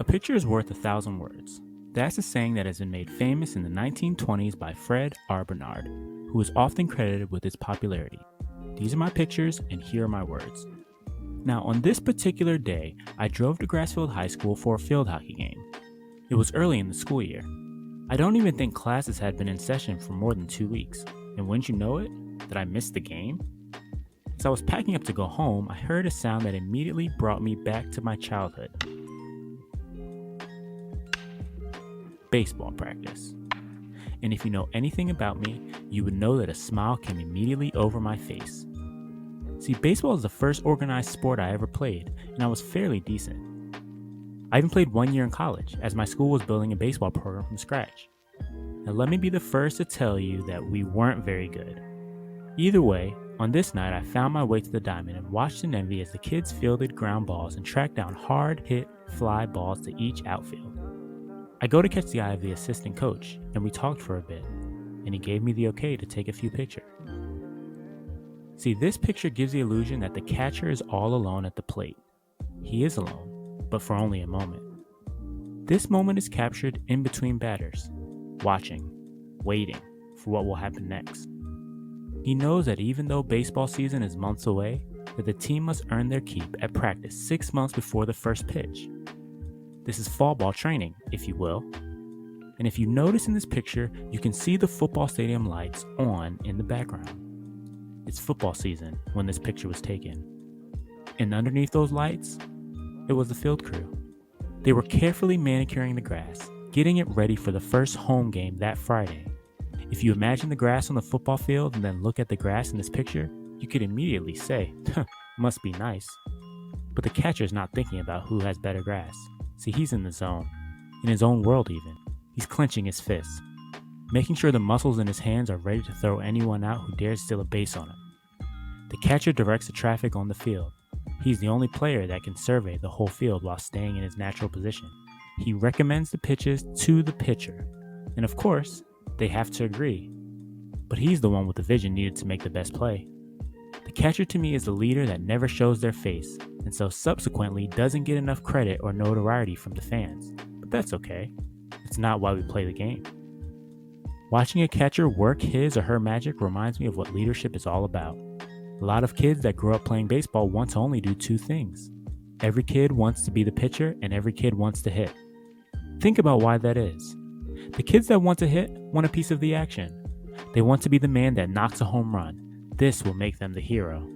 A picture is worth 1,000 words. That's a saying that has been made famous in the 1920s by Fred R. Bernard, who is often credited with its popularity. These are my pictures, and here are my words. Now, on this particular day, I drove to Grassfield High School for a field hockey game. It was early in the school year. I don't even think classes had been in session for more than 2 weeks, and wouldn't you know it, that I missed the game? As I was packing up to go home, I heard a sound that immediately brought me back to my childhood. Baseball practice. And if you know anything about me, you would know that a smile came immediately over my face. See, baseball is the first organized sport I ever played, and I was fairly decent. I even played 1 year in college, as my school was building a baseball program from scratch. Now let me be the first to tell you that we weren't very good. Either way, on this night I found my way to the diamond and watched in envy as the kids fielded ground balls and tracked down hard-hit fly balls to each outfield. I go to catch the eye of the assistant coach, and we talked for a bit, and he gave me the okay to take a few pictures. See, this picture gives the illusion that the catcher is all alone at the plate. He is alone, but for only a moment. This moment is captured in between batters, watching, waiting for what will happen next. He knows that even though baseball season is months away, that the team must earn their keep at practice 6 months before the first pitch. This is fall ball training, if you will. And if you notice in this picture, you can see the football stadium lights on in the background. It's football season when this picture was taken. And underneath those lights, it was the field crew. They were carefully manicuring the grass, getting it ready for the first home game that Friday. If you imagine the grass on the football field and then look at the grass in this picture, you could immediately say, must be nice. But the catcher's not thinking about who has better grass. See, he's in the zone, in his own world even. He's clenching his fists, making sure the muscles in his hands are ready to throw anyone out who dares steal a base on him. The catcher directs the traffic on the field. He's the only player that can survey the whole field while staying in his natural position. He recommends the pitches to the pitcher, and of course, they have to agree. But he's the one with the vision needed to make the best play. The catcher to me is the leader that never shows their face, and so subsequently doesn't get enough credit or notoriety from the fans. But that's okay. It's not why we play the game. Watching a catcher work his or her magic reminds me of what leadership is all about. A lot of kids that grow up playing baseball want to only do two things. Every kid wants to be the pitcher, and every kid wants to hit. Think about why that is. The kids that want to hit want a piece of the action. They want to be the man that knocks a home run. This will make them the hero.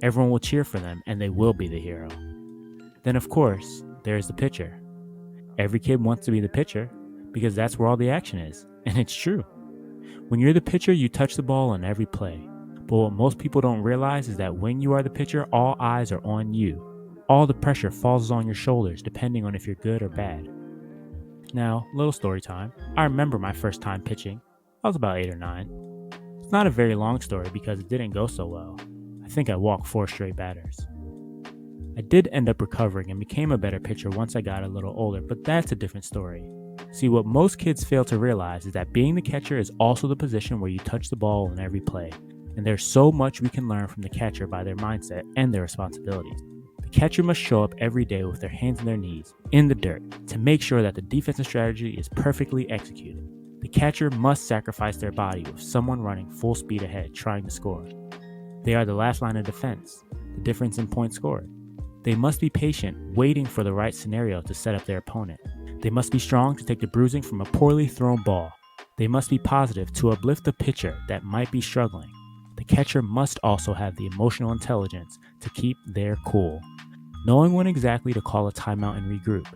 Everyone will cheer for them, and they will be the hero. Then, of course, there's the pitcher. Every kid wants to be the pitcher because that's where all the action is, and it's true. When you're the pitcher, you touch the ball on every play. But what most people don't realize is that when you are the pitcher, all eyes are on you. All the pressure falls on your shoulders, depending on if you're good or bad. Now, little story time. I remember my first time pitching. I was about 8 or 9. It's not a very long story because it didn't go so well. I think I walked 4 straight batters. I did end up recovering and became a better pitcher once I got a little older, but that's a different story. See, what most kids fail to realize is that being the catcher is also the position where you touch the ball in every play, and there's so much we can learn from the catcher by their mindset and their responsibilities. The catcher must show up every day with their hands on their knees, in the dirt, to make sure that the defensive strategy is perfectly executed. The catcher must sacrifice their body with someone running full speed ahead trying to score. They are the last line of defense, the difference in points scored. They must be patient, waiting for the right scenario to set up their opponent. They must be strong to take the bruising from a poorly thrown ball. They must be positive to uplift the pitcher that might be struggling. The catcher must also have the emotional intelligence to keep their cool, knowing when exactly to call a timeout and regroup.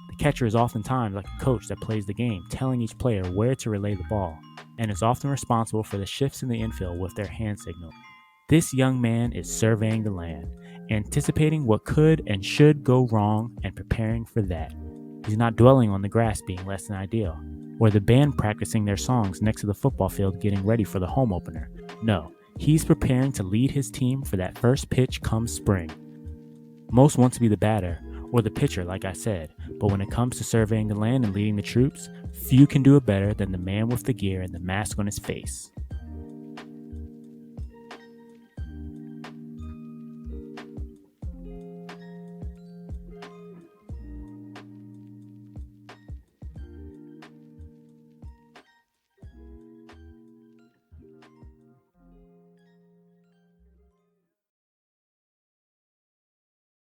The catcher is oftentimes like a coach that plays the game, telling each player where to relay the ball, and is often responsible for the shifts in the infield with their hand signal. This young man is surveying the land, anticipating what could and should go wrong and preparing for that. He's not dwelling on the grass being less than ideal, or the band practicing their songs next to the football field getting ready for the home opener. No, he's preparing to lead his team for that first pitch come spring. Most want to be the batter, or the pitcher like I said, but when it comes to surveying the land and leading the troops, few can do it better than the man with the gear and the mask on his face.